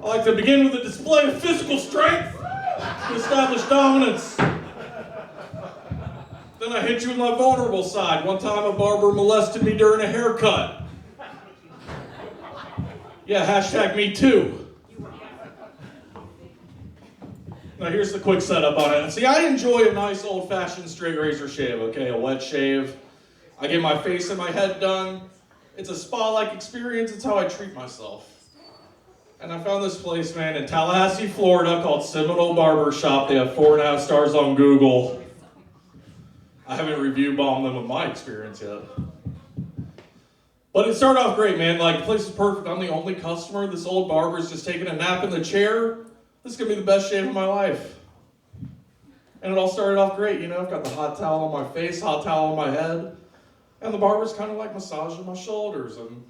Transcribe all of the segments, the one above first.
I like to begin with a display of physical strength to establish dominance. Then I hit you with my vulnerable side. One time a barber molested me during a haircut. Yeah, hashtag me too. Now here's the quick setup on it. See, I enjoy a nice old-fashioned straight razor shave, okay? A wet shave. I get my face and my head done. It's a spa-like experience. It's how I treat myself. And I found this place, man, in Tallahassee, Florida, called Seminole Barber Shop. They have 4.5 stars on Google. I haven't review bombed them with my experience yet. But it started off great, man. Like, the place is perfect. I'm the only customer. This old barber's just taking a nap in the chair. This is going to be the best shave of my life. And it all started off great, you know. I've got the hot towel on my face, hot towel on my head. And the barber's kind of like massaging my shoulders. And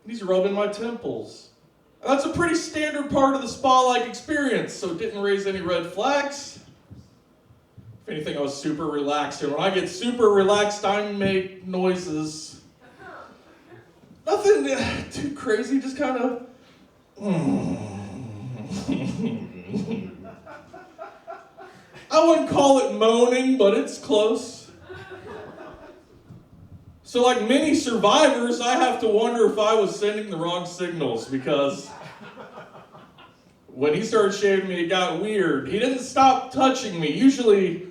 he's rubbing my temples. And that's a pretty standard part of the spa-like experience, so it didn't raise any red flags. If anything, I was super relaxed. And when I get super relaxed, I make noises. Nothing too crazy, just kind of... I wouldn't call it moaning, but it's close. So like many survivors, I have to wonder if I was sending the wrong signals, because when he started shaving me, it got weird. He didn't stop touching me. Usually,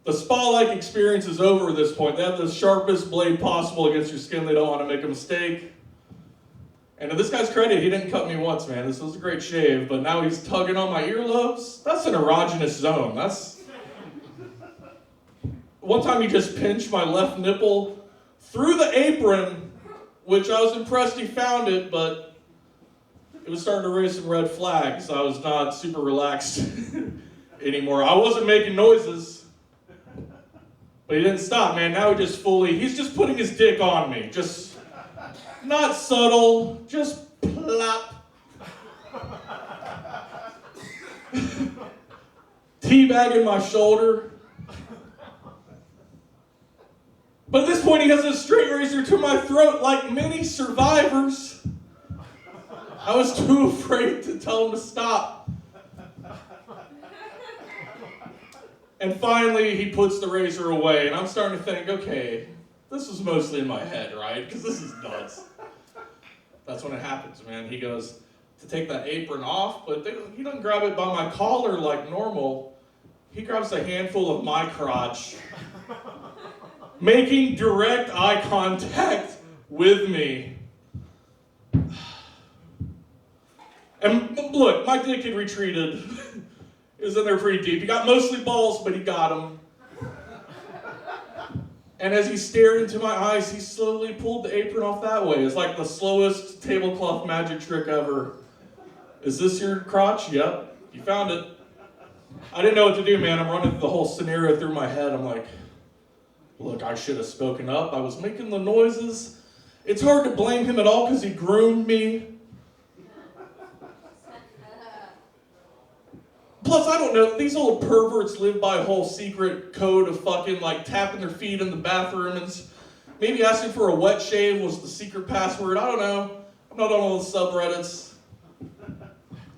the spa-like experience is over at this point. They have the sharpest blade possible against your skin. They don't want to make a mistake. And to this guy's credit, he didn't cut me once, man. This was a great shave, but now he's tugging on my earlobes. That's an erogenous zone. One time he just pinched my left nipple through the apron, which I was impressed he found it, but it was starting to raise some red flags. I was not super relaxed anymore. I wasn't making noises, but he didn't stop, man. Now he's just putting his dick on me. Just not subtle, just plop. Teabagging my shoulder. But at this point, he has a straight razor to my throat. Like many survivors, I was too afraid to tell him to stop. And finally, he puts the razor away, and I'm starting to think, okay, this was mostly in my head, right? Because this is nuts. That's when it happens, man. He goes to take that apron off, but he doesn't grab it by my collar like normal. He grabs a handful of my crotch, making direct eye contact with me. And look, my dick had retreated. It was in there pretty deep. He got mostly balls, but he got them. And as he stared into my eyes, he slowly pulled the apron off that way. It's like the slowest tablecloth magic trick ever. Is this your crotch? Yep, you found it. I didn't know what to do, man. I'm running the whole scenario through my head. I'm like, look, I should have spoken up. I was making the noises. It's hard to blame him at all because he groomed me. Plus, I don't know, these old perverts live by a whole secret code of fucking like tapping their feet in the bathroom and maybe asking for a wet shave was the secret password. I don't know. I'm not on all the subreddits.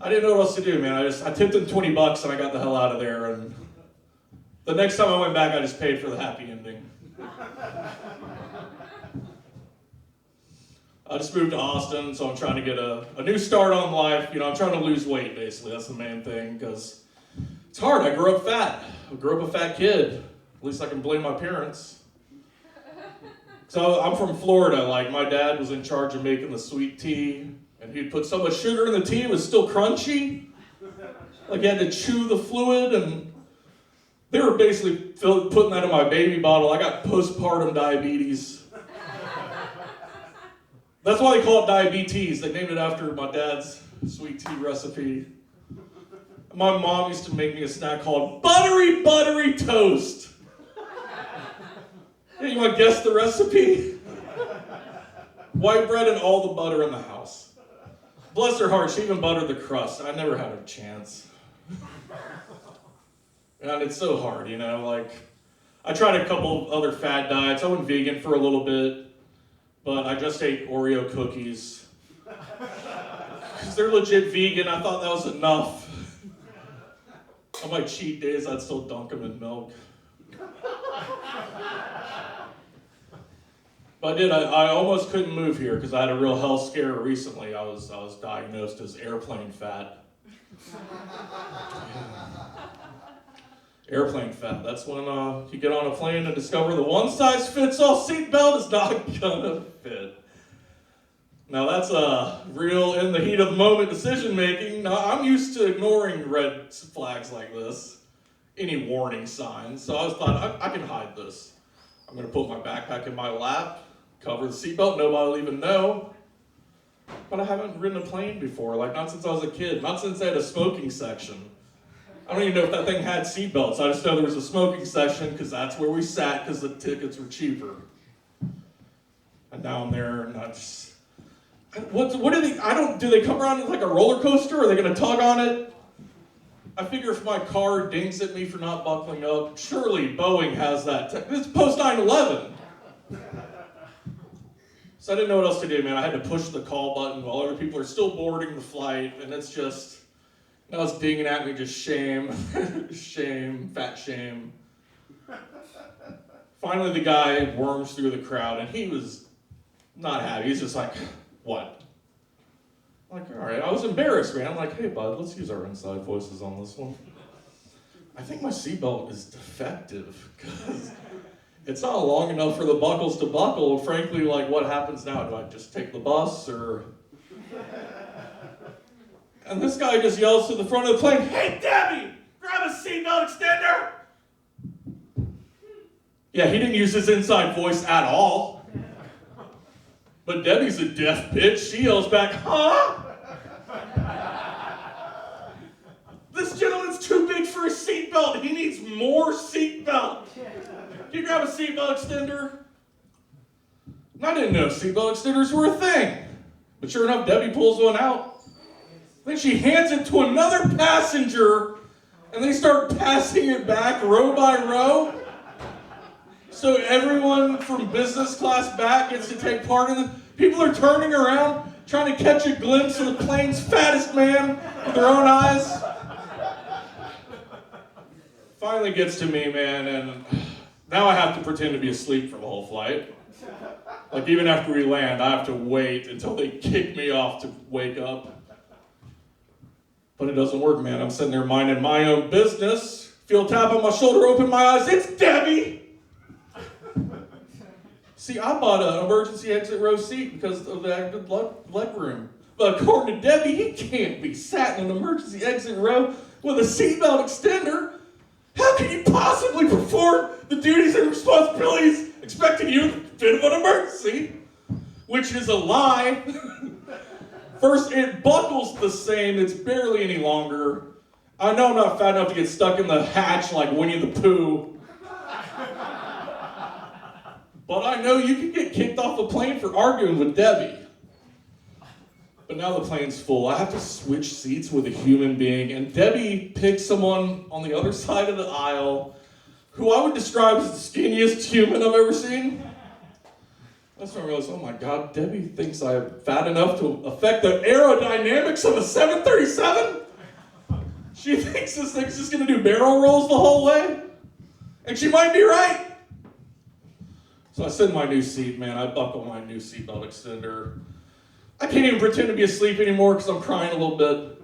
I didn't know what else to do, man. I tipped him $20 and I got the hell out of there. And the next time I went back, I just paid for the happy ending. I just moved to Austin, so I'm trying to get a new start on life. You know, I'm trying to lose weight, basically. That's the main thing, because it's hard. I grew up fat. I grew up a fat kid. At least I can blame my parents. So I'm from Florida. Like, my dad was in charge of making the sweet tea, and he'd put so much sugar in the tea, it was still crunchy. Like, you had to chew the fluid, and they were basically putting that in my baby bottle. I got postpartum diabetes. That's why they call it diabetes. They named it after my dad's sweet tea recipe. My mom used to make me a snack called buttery, buttery toast. Hey, you want to guess the recipe? White bread and all the butter in the house. Bless her heart, she even buttered the crust. I never had a chance. And it's so hard, you know, like, I tried a couple of other fad diets. I went vegan for a little bit. But I just ate Oreo cookies. Because they're legit vegan, I thought that was enough. On my cheat days, I'd still dunk them in milk. But I almost couldn't move here because I had a real health scare recently. I was diagnosed as airplane fat. Airplane fat. That's when you get on a plane and discover the one-size-fits-all seatbelt is not gonna fit. Now that's a real in the heat of the moment decision making. Now, I'm used to ignoring red flags like this, any warning signs. So I thought I can hide this. I'm gonna put my backpack in my lap, cover the seatbelt, nobody will even know. But I haven't ridden a plane before, like not since I was a kid, not since they had a smoking section. I don't even know if that thing had seatbelts. I just know there was a smoking section because that's where we sat because the tickets were cheaper. And now I'm there and I just, what do they, do they come around like a roller coaster? Are they gonna tug on it? I figure if my car dings at me for not buckling up, surely Boeing has that. It's post 9/11. So I didn't know what else to do, man. I had to push the call button while other people are still boarding the flight, and it's just, now it's dinging at me, just shame, shame, fat shame. Finally, the guy worms through the crowd, and he was not happy. He's just like, what? I'm like, all right. I was embarrassed, man. I'm like, hey, bud, let's use our inside voices on this one. I think my seatbelt is defective because it's not long enough for the buckles to buckle. Frankly, like, what happens now? Do I just take the bus or? And this guy just yells to the front of the plane, hey, Debbie, grab a seatbelt extender. Yeah, he didn't use his inside voice at all. But Debbie's a deaf bitch. She yells back, huh? This gentleman's too big for a seatbelt. He needs more seatbelt. Can you grab a seatbelt extender? And I didn't know seatbelt extenders were a thing. But sure enough, Debbie pulls one out. Then she hands it to another passenger, and they start passing it back row by row. So everyone from business class back gets to take part in it. People are turning around, trying to catch a glimpse of the plane's fattest man with their own eyes. Finally gets to me, man, and now I have to pretend to be asleep for the whole flight. Like, even after we land, I have to wait until they kick me off to wake up. But it doesn't work, man. I'm sitting there minding my own business. Feel a tap on my shoulder, open my eyes. It's Debbie! See, I bought an emergency exit row seat because of the active leg room. But according to Debbie, he can't be sat in an emergency exit row with a seatbelt extender. How can you possibly perform the duties and responsibilities expected of you in the fit of an emergency? Which is a lie. First, it buckles the same. It's barely any longer. I know I'm not fat enough to get stuck in the hatch like Winnie the Pooh. But I know you can get kicked off the plane for arguing with Debbie. But now the plane's full. I have to switch seats with a human being, and Debbie picks someone on the other side of the aisle who I would describe as the skinniest human I've ever seen. That's when I realized, oh my God, Debbie thinks I'm fat enough to affect the aerodynamics of a 737? She thinks this thing's just gonna do barrel rolls the whole way? And she might be right. So I sit in my new seat, man. I buckle my new seatbelt extender. I can't even pretend to be asleep anymore because I'm crying a little bit.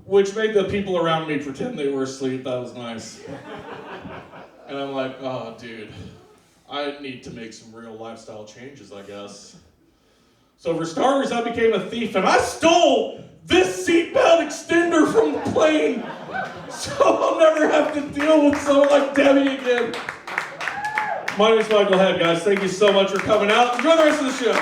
Which made the people around me pretend they were asleep. That was nice. And I'm like, oh, dude, I need to make some real lifestyle changes, I guess. So for starters, I became a thief, and I stole this seatbelt extender from the plane. So I'll never have to deal with someone like Debbie again. My name is Michael Head, guys. Thank you so much for coming out. Enjoy the rest of the show.